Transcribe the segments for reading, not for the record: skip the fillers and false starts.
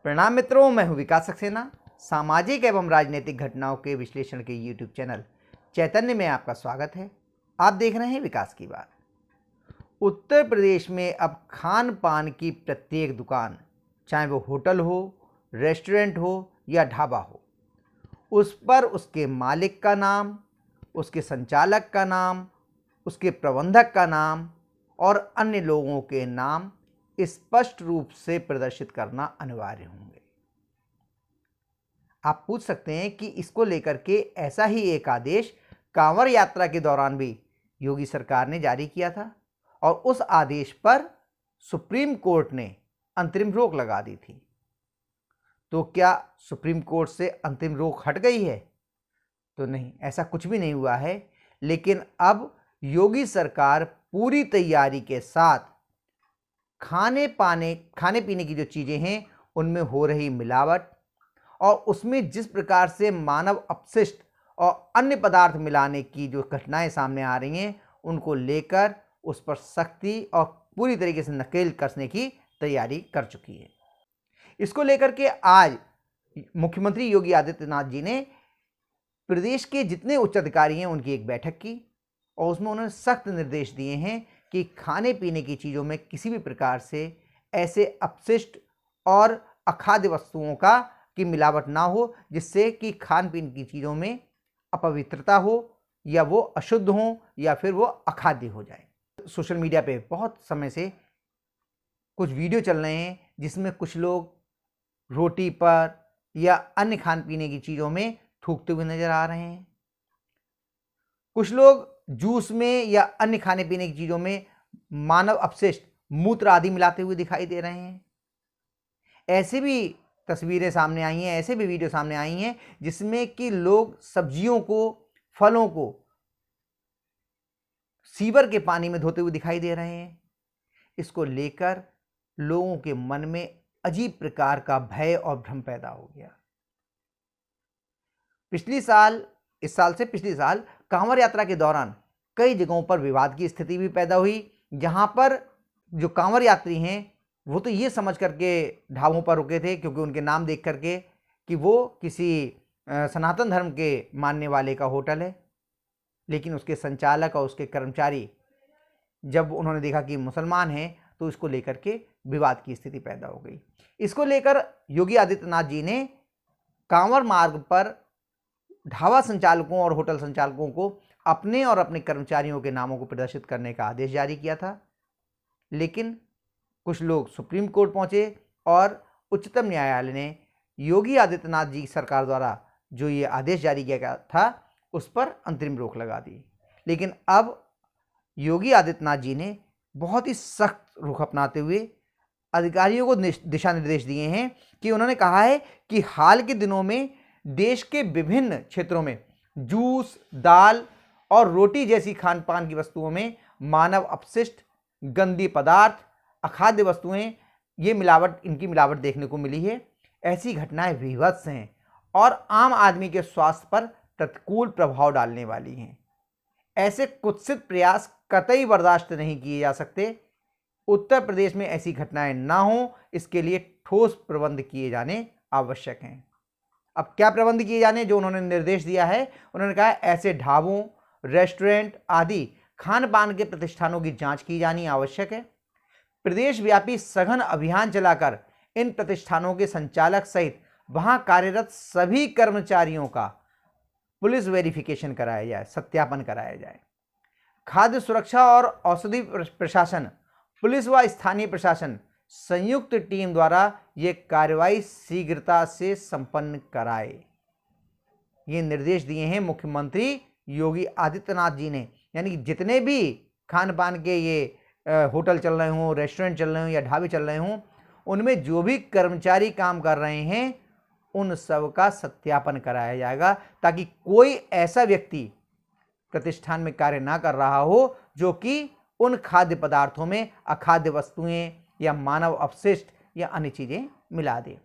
प्रणाम मित्रों, मैं हूं विकास सक्सेना। सामाजिक एवं राजनीतिक घटनाओं के विश्लेषण के यूट्यूब चैनल चैतन्य में आपका स्वागत है। आप देख रहे हैं विकास की बात। उत्तर प्रदेश में अब खान पान की प्रत्येक दुकान, चाहे वो होटल हो, रेस्टोरेंट हो या ढाबा हो, उस पर उसके मालिक का नाम, उसके संचालक का नाम, उसके प्रबंधक का नाम और अन्य लोगों के नाम स्पष्ट रूप से प्रदर्शित करना अनिवार्य होंगे। आप पूछ सकते हैं कि इसको लेकर के ऐसा ही एक आदेश कांवड़ यात्रा के दौरान भी योगी सरकार ने जारी किया था और उस आदेश पर सुप्रीम कोर्ट ने अंतरिम रोक लगा दी थी। तो क्या सुप्रीम कोर्ट से अंतिम रोक हट गई है? तो नहीं, ऐसा कुछ भी नहीं हुआ है। लेकिन अब योगी सरकार पूरी तैयारी के साथ खाने पीने की जो चीज़ें हैं उनमें हो रही मिलावट और उसमें जिस प्रकार से मानव अपशिष्ट और अन्य पदार्थ मिलाने की जो घटनाएं सामने आ रही हैं, उनको लेकर उस पर सख्ती और पूरी तरीके से नकेल कसने की तैयारी कर चुकी है। इसको लेकर के आज मुख्यमंत्री योगी आदित्यनाथ जी ने प्रदेश के जितने उच्च अधिकारी हैं उनकी एक बैठक की और उसमें उन्होंने सख्त निर्देश दिए हैं कि खाने पीने की चीज़ों में किसी भी प्रकार से ऐसे अपशिष्ट और अखाद्य वस्तुओं की मिलावट ना हो, जिससे कि खान पीने की चीज़ों में अपवित्रता हो या वो अशुद्ध हो या फिर वो अखाद्य हो जाए। सोशल मीडिया पे बहुत समय से कुछ वीडियो चल रहे हैं जिसमें कुछ लोग रोटी पर या अन्य खान पीने की चीज़ों में थूकते हुए नजर आ रहे हैं। कुछ लोग जूस में या अन्य खाने पीने की चीज़ों में मानव अपशिष्ट, मूत्र आदि मिलाते हुए दिखाई दे रहे हैं। ऐसे भी तस्वीरें सामने आई हैं, ऐसे भी वीडियो सामने आई हैं जिसमें कि लोग सब्जियों को, फलों को सीवर के पानी में धोते हुए दिखाई दे रहे हैं। इसको लेकर लोगों के मन में अजीब प्रकार का भय और भ्रम पैदा हो गया। इस साल से पिछले साल कांवड़ यात्रा के दौरान कई जगहों पर विवाद की स्थिति भी पैदा हुई, जहां पर जो कांवड़ यात्री हैं वो तो ये समझ करके ढाबों पर रुके थे, क्योंकि उनके नाम देख करके कि वो किसी सनातन धर्म के मानने वाले का होटल है। लेकिन उसके संचालक और उसके कर्मचारी जब उन्होंने देखा कि मुसलमान हैं तो इसको लेकर के विवाद की स्थिति पैदा हो गई। इसको लेकर योगी आदित्यनाथ जी ने कांवड़ मार्ग पर ढाबा संचालकों और होटल संचालकों को अपने और अपने कर्मचारियों के नामों को प्रदर्शित करने का आदेश जारी किया था। लेकिन कुछ लोग सुप्रीम कोर्ट पहुंचे और उच्चतम न्यायालय ने योगी आदित्यनाथ जी सरकार द्वारा जो ये आदेश जारी किया गया था उस पर अंतरिम रोक लगा दी। लेकिन अब योगी आदित्यनाथ जी ने बहुत ही सख्त रुख अपनाते हुए अधिकारियों को दिशा निर्देश दिए हैं कि उन्होंने कहा है कि हाल के दिनों में देश के विभिन्न क्षेत्रों में जूस, दाल और रोटी जैसी खान पान की वस्तुओं में मानव अपशिष्ट, गंदी पदार्थ, अखाद्य वस्तुएं, इनकी मिलावट देखने को मिली है। ऐसी घटनाएं विभत्स हैं और आम आदमी के स्वास्थ्य पर प्रतिकूल प्रभाव डालने वाली हैं। ऐसे कुत्सित प्रयास कतई बर्दाश्त नहीं किए जा सकते। उत्तर प्रदेश में ऐसी घटनाएं ना हो, इसके लिए ठोस प्रबंध किए जाने आवश्यक हैं। अब क्या प्रबंध किए जाने, जो उन्होंने निर्देश दिया है, उन्होंने कहा ऐसे ढाबों, रेस्टोरेंट आदि खान पान के प्रतिष्ठानों की जांच की जानी आवश्यक है। प्रदेश व्यापी सघन अभियान चलाकर इन प्रतिष्ठानों के संचालक सहित वहां कार्यरत सभी कर्मचारियों का पुलिस वेरिफिकेशन कराया जाए, सत्यापन कराया जाए। खाद्य सुरक्षा और औषधि प्रशासन, पुलिस व स्थानीय प्रशासन संयुक्त टीम द्वारा ये कार्रवाई शीघ्रता से संपन्न कराए। ये निर्देश दिए हैं मुख्यमंत्री योगी आदित्यनाथ जी ने। यानी कि जितने भी खान पान के ये होटल चल रहे हों, रेस्टोरेंट चल रहे हों या ढाबे चल रहे हों, उनमें जो भी कर्मचारी काम कर रहे हैं उन सब का सत्यापन कराया जाएगा, ताकि कोई ऐसा व्यक्ति प्रतिष्ठान में कार्य ना कर रहा हो जो कि उन खाद्य पदार्थों में अखाद्य वस्तुएं या मानव अपशिष्ट या अन्य चीज़ें मिला दे।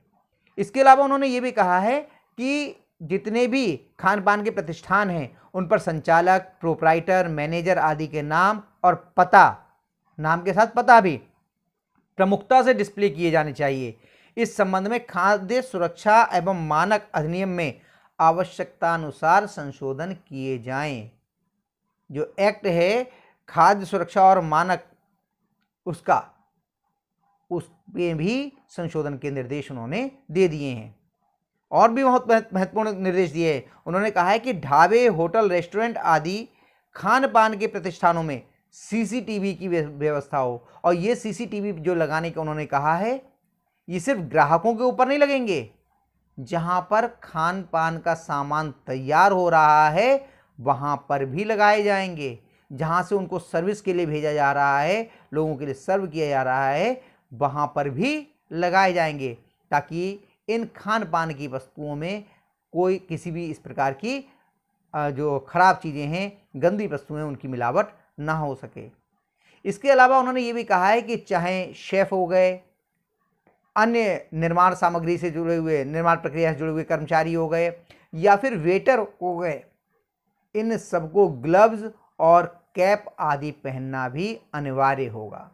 इसके अलावा उन्होंने ये भी कहा है कि जितने भी खान पान के प्रतिष्ठान हैं उन पर संचालक, प्रोप्राइटर, मैनेजर आदि के नाम और पता, नाम के साथ पता भी प्रमुखता से डिस्प्ले किए जाने चाहिए। इस संबंध में खाद्य सुरक्षा एवं मानक अधिनियम में आवश्यकता अनुसार संशोधन किए जाएं। जो एक्ट है खाद्य सुरक्षा और मानक, उसमें भी संशोधन के निर्देश उन्होंने दे दिए हैं। और भी बहुत महत्वपूर्ण निर्देश दिए हैं। उन्होंने कहा है कि ढाबे, होटल, रेस्टोरेंट आदि खान पान के प्रतिष्ठानों में सीसीटीवी की व्यवस्था हो। और ये सीसीटीवी जो लगाने का उन्होंने कहा है, ये सिर्फ ग्राहकों के ऊपर नहीं लगेंगे, जहां पर खान पान का सामान तैयार हो रहा है वहां पर भी लगाए जाएंगे। जहां से उनको सर्विस के लिए भेजा जा रहा है, लोगों के लिए सर्व किया जा रहा है, वहां पर भी लगाए जाएंगे, ताकि इन खान पान की वस्तुओं में कोई किसी भी इस प्रकार की जो खराब चीज़ें हैं, गंदी वस्तुएं, उनकी मिलावट ना हो सके। इसके अलावा उन्होंने ये भी कहा है कि चाहे शेफ हो गए, अन्य निर्माण सामग्री से जुड़े हुए, निर्माण प्रक्रिया से जुड़े हुए कर्मचारी हो गए, या फिर वेटर हो गए, इन सबको ग्लव्स और कैप आदि पहनना भी अनिवार्य होगा।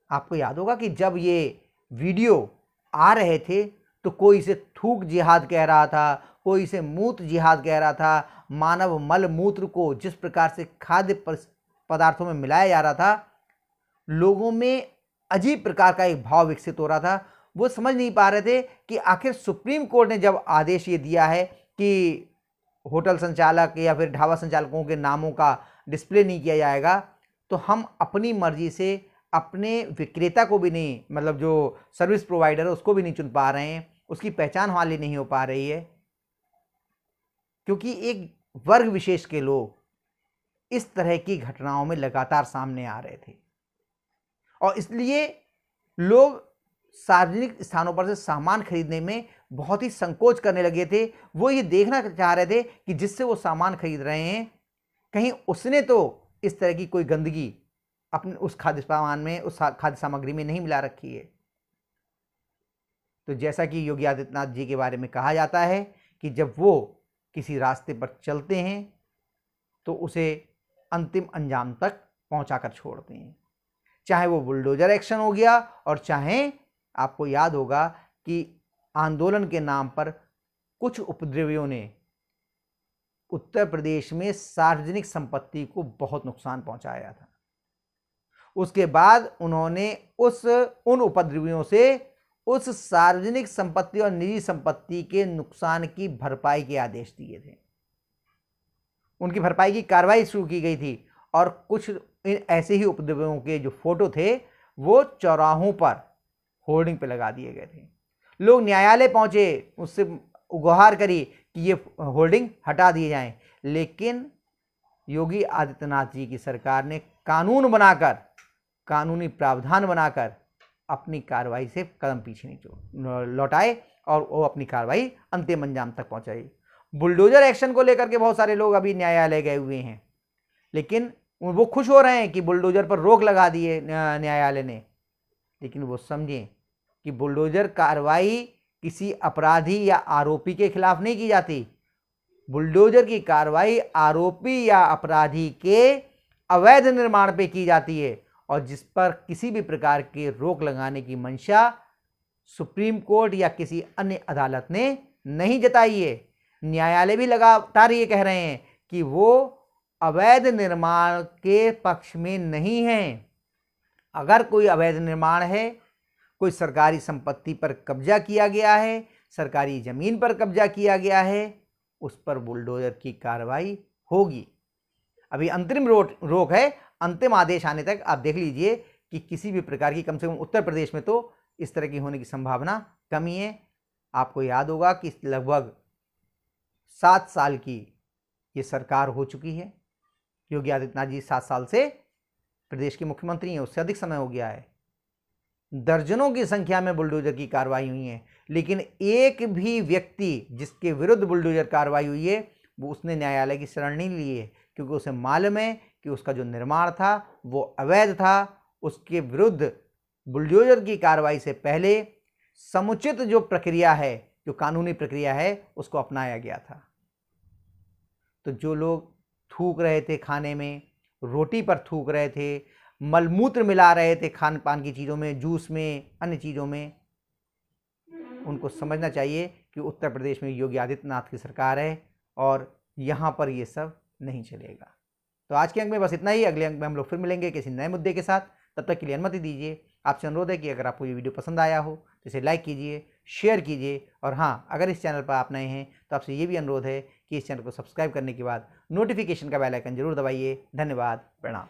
आपको याद होगा कि जब ये वीडियो आ रहे थे तो कोई इसे थूक जिहाद कह रहा था, कोई इसे मूत्र जिहाद कह रहा था। मानव मल मूत्र को जिस प्रकार से खाद्य पदार्थों में मिलाया जा रहा था, लोगों में अजीब प्रकार का एक भाव विकसित हो रहा था। वो समझ नहीं पा रहे थे कि आखिर सुप्रीम कोर्ट ने जब आदेश ये दिया है कि होटल संचालक या फिर ढाबा संचालकों के नामों का डिस्प्ले नहीं किया जाएगा, तो हम अपनी मर्जी से अपने विक्रेता को भी नहीं, मतलब जो सर्विस प्रोवाइडर है उसको भी नहीं चुन पा रहे हैं, उसकी पहचान हमारी नहीं हो पा रही है, क्योंकि एक वर्ग विशेष के लोग इस तरह की घटनाओं में लगातार सामने आ रहे थे। और इसलिए लोग सार्वजनिक स्थानों पर से सामान खरीदने में बहुत ही संकोच करने लगे थे। वो ये देखना चाह रहे थे कि जिससे वो सामान खरीद रहे हैं, कहीं उसने तो इस तरह की कोई गंदगी अपने उस खाद्य सामान में, उस खाद्य सामग्री में नहीं मिला रखी है। तो जैसा कि योगी आदित्यनाथ जी के बारे में कहा जाता है कि जब वो किसी रास्ते पर चलते हैं तो उसे अंतिम अंजाम तक पहुंचाकर छोड़ते हैं। चाहे वो बुलडोजर एक्शन हो गया, और चाहे आपको याद होगा कि आंदोलन के नाम पर कुछ उपद्रवियों ने उत्तर प्रदेश में सार्वजनिक संपत्ति को बहुत नुकसान पहुंचाया था। उसके बाद उन्होंने उन उपद्रवियों से उस सार्वजनिक संपत्ति और निजी संपत्ति के नुकसान की भरपाई के आदेश दिए थे। उनकी भरपाई की कार्रवाई शुरू की गई थी, और कुछ ऐसे ही उपद्रवियों के जो फोटो थे वो चौराहों पर होर्डिंग पे लगा दिए गए थे। लोग न्यायालय पहुंचे, उससे गुहार करी कि ये होर्डिंग हटा दिए जाएं, लेकिन योगी आदित्यनाथ जी की सरकार ने कानून बनाकर, कानूनी प्रावधान बनाकर अपनी कार्रवाई से कदम पीछे नहीं लौटाए, और वो अपनी कार्रवाई अंतिम अंजाम तक पहुंचाई। बुलडोजर एक्शन को लेकर के बहुत सारे लोग अभी न्यायालय गए हुए हैं, लेकिन वो खुश हो रहे हैं कि बुलडोजर पर रोक लगा दी है न्यायालय ने। लेकिन वो समझें कि बुलडोजर कार्रवाई किसी अपराधी या आरोपी के खिलाफ नहीं की जाती। बुलडोजर की कार्रवाई आरोपी या अपराधी के अवैध निर्माण पे की जाती है, और जिस पर किसी भी प्रकार के रोक लगाने की मंशा सुप्रीम कोर्ट या किसी अन्य अदालत ने नहीं जताई है। न्यायालय भी लगातार ये कह रहे हैं कि वो अवैध निर्माण के पक्ष में नहीं है। अगर कोई अवैध निर्माण है, कोई सरकारी संपत्ति पर कब्जा किया गया है, सरकारी जमीन पर कब्जा किया गया है, उस पर बुलडोजर की कार्रवाई होगी। अभी अंतरिम रोक है, अंतिम आदेश आने तक आप देख लीजिए कि किसी भी प्रकार की, कम से कम उत्तर प्रदेश में तो इस तरह की होने की संभावना कम ही है। आपको याद होगा कि लगभग 7 साल की ये सरकार हो चुकी है। योगी आदित्यनाथ जी 7 साल से प्रदेश के मुख्यमंत्री हैं, उससे अधिक समय हो गया है। दर्जनों की संख्या में बुलडोजर की कार्रवाई हुई है, लेकिन एक भी व्यक्ति जिसके विरुद्ध बुलडोजर कार्रवाई हुई है वो उसने न्यायालय की शरण नहीं ली है, क्योंकि उसे मालूम है कि उसका जो निर्माण था वो अवैध था। उसके विरुद्ध बुलडोजर की कार्रवाई से पहले समुचित जो प्रक्रिया है, जो कानूनी प्रक्रिया है, उसको अपनाया गया था। तो जो लोग थूक रहे थे खाने में, रोटी पर थूक रहे थे, मलमूत्र मिला रहे थे खान पान की चीज़ों में, जूस में, अन्य चीज़ों में, उनको समझना चाहिए कि उत्तर प्रदेश में योगी आदित्यनाथ की सरकार है और यहाँ पर ये सब नहीं चलेगा। तो आज के अंक में बस इतना ही। अगले अंक में हम लोग फिर मिलेंगे किसी नए मुद्दे के साथ। तब तक के लिए अनुमति दीजिए। आपसे अनुरोध है कि अगर आपको ये वीडियो पसंद आया हो तो इसे लाइक कीजिए, शेयर कीजिए, और हाँ, अगर इस चैनल पर आप नए हैं तो आपसे ये भी अनुरोध है कि इस चैनल को सब्सक्राइब करने के बाद नोटिफिकेशन का बेल आइकन जरूर दबाइए। धन्यवाद, प्रणाम।